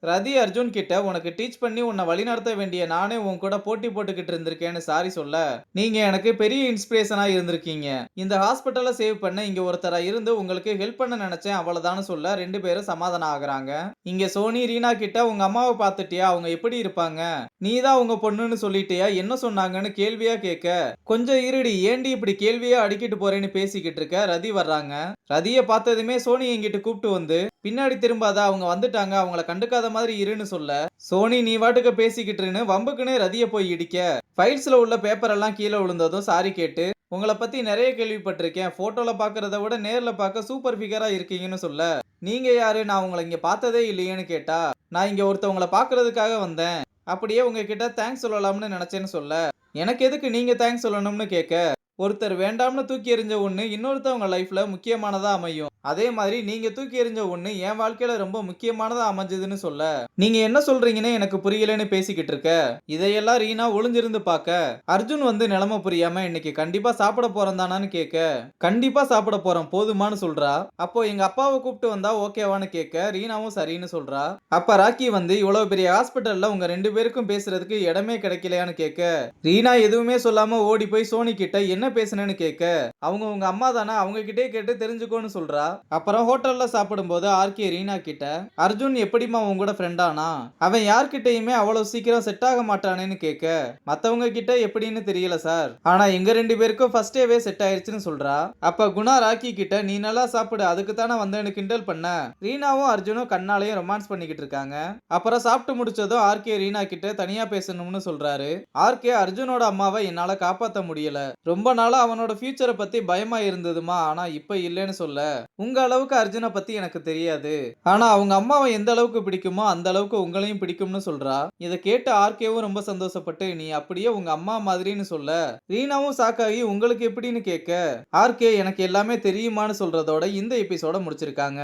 ரதி அர்ஜுன் கிட்ட உனக்கு டீச் பண்ணி உன்னை வழிநடத்த வேண்டிய நானே உன் கூட போட்டி போட்டுக்கிட்டு இருந்திருக்கேன்னு சாரி சொல்ல, நீங்க எனக்கு பெரிய இன்ஸ்பிரேஷனா இருந்திருக்கீங்க. இந்த ஹாஸ்பிட்டலை சேவ் பண்ண இங்க ஒருத்தரா இருந்து உங்களுக்கு ஹெல்ப் பண்ண நினைச்சேன் அவ்வளவுதான்னு சொல்ல 2 பேரும் சமாதானம் ஆகுறாங்க. இங்க சோனி ரீனா கிட்ட உங்க அம்மாவை பார்த்துட்டியா, அவங்க எப்படி இருப்பாங்க, நீ தான் உங்க பொண்ணுன்னு சொல்லிட்டியா, என்ன சொன்னாங்கன்னு கேள்வியா கேட்க, கொஞ்சம் இருடி ஏண்டி இப்படி கேள்வியா அடிக்கிட்டு போறேன்னு பேசிக்கிட்டு இருக்க ரதி வர்றாங்க. ரதியை பார்த்ததுமே சோனி என்கிட்ட கூப்பிட்டு வந்து பின்னாடி திரும்பாத, அவங்க வந்துட்டாங்க, அவங்கள கண்டுக்காத மாதிரி இருன்னு சொல்ல, சோனி நீ வாட்டுக்கு பேசிக்கிட்டுன்னு வம்புக்குன்னு ரதிய போய் இடிக்க, ஃபைல்ஸ்ல உள்ள பேப்பர் எல்லாம் கீழே விழுந்ததும் சாரி கேட்டு, உங்களை பத்தி நிறைய கேள்விப்பட்டிருக்கேன், போட்டோல பாக்குறத விட நேர்ல பார்க்க சூப்பர் ஃபிகரா இருக்கீங்கன்னு சொல்ல, நீங்க யாரு, நான் உங்களை இங்க பார்த்ததே இல்லையேன்னு கேட்டா, நான் இங்க ஒருத்தவங்களை பாக்குறதுக்காக வந்தேன், அப்படியே உங்ககிட்ட தேங்க்ஸ் சொல்லலாம்னு நினைச்சேன்னு சொல்ல, எனக்கு எதுக்கு நீங்க தேங்க்ஸ் சொல்லணும்னு கேட்க, ஒருத்தர் வேண்டாம்னு தூக்கி எறிஞ்ச ஒண்ணு இன்னொருத்தவங்க லைஃப்ல முக்கியமானதா அமையும், அதே மாதிரி நீங்க தூக்கி எறிஞ்ச ஒண்ணு என் வாழ்க்கையில ரொம்ப முக்கியமானதா அமைஞ்சதுன்னு சொல்ல, நீங்க என்ன சொல்றீங்கன்னு எனக்கு புரியலன்னு பேசிக்கிட்டு இருக்க, இதையெல்லாம் ரீனா ஒளிஞ்சிருந்து பார்க்க, அர்ஜுன் வந்து நிலைமை புரியாம இன்னைக்கு கண்டிப்பா சாப்பிட போறேன் தானான்னு கேட்க, கண்டிப்பா சாப்பிட போறேன் போதுமான்னு சொல்றா. அப்போ எங்க அப்பாவை கூப்பிட்டு வந்தா ஓகேவான்னு கேட்க ரீனாவும் சரின்னு சொல்றா. அப்ப ராக்கி வந்து இவ்வளவு பெரிய ஹாஸ்பிட்டல்ல உங்க 2 பேருக்கும் பேசுறதுக்கு இடமே கிடைக்கலையான்னு கேட்க, ரீனா எதுவுமே சொல்லாம ஓடி போய் சோனி கிட்ட என்ன பேசுனேன்னு கேட்க, அவங்க உங்க அம்மா தானே, அவங்க கிட்டே கேட்டு தெரிஞ்சுக்கோன்னு சொல்றா. அப்புறம் ஹோட்டல்ல சாப்பிடும்போது ஆர்கே ரீனா கிட்ட, அர்ஜுன் எப்படிமா உங்க கூட ஃப்ரெண்டானா, அவன் யார்கிட்டயுமே அவ்வளவு சீக்கிரம் செட் ஆக மாட்டானேன்னு கேட்க, மத்தவங்க கிட்ட எப்படின்னு தெரியல சார், ஆனா எங்க 2 பேருக்கும் ஃபர்ஸ்ட் டேவே செட் ஆயிருச்சுன்னு சொல்றா. அப்ப குணா ராக்கி கிட்ட நீ நல்லா சாப்பிடு, அதுக்கு தானே வந்தேன்னு கிண்டல் பண்ண, ரீனாவும் அர்ஜுனும் கண்ணாலையும் ரொமான்ஸ் பண்ணிக்கிட்டு இருக்காங்க. அப்புறம் சாப்பிட்டு முடிச்சதும் ஆர்கே ரீனா கிட்ட தனியா பேசணும்னு சொல்றாரு. ஆர்கே அர்ஜுனோட அம்மாவை என்னால காப்பாத்த முடியல, ரொம்ப நாளா அவனோட ஃபியூச்சரை பத்தி பயமா இருந்ததுமா, ஆனா இப்ப இல்லைன்னு சொல்ல, உங்க அளவுக்கு அர்ஜுனை பத்தி எனக்கு தெரியாது, ஆனா அவங்க அம்மாவை எந்த அளவுக்கு பிடிக்குமோ அந்த அளவுக்கு உங்களையும் பிடிக்கும்னு சொல்றா. இதை கேட்டு ஆர்கேவும் ரொம்ப சந்தோஷப்பட்டு நீ அப்படியே உங்க அம்மா மாதிரின்னு சொல்ல, ரீனாவும் சாக்காகி உங்களுக்கு எப்படின்னு கேட்க, ஆர்கே எனக்கு எல்லாமே தெரியுமான்னு சொல்றதோட இந்த எபிசோட முடிச்சிருக்காங்க.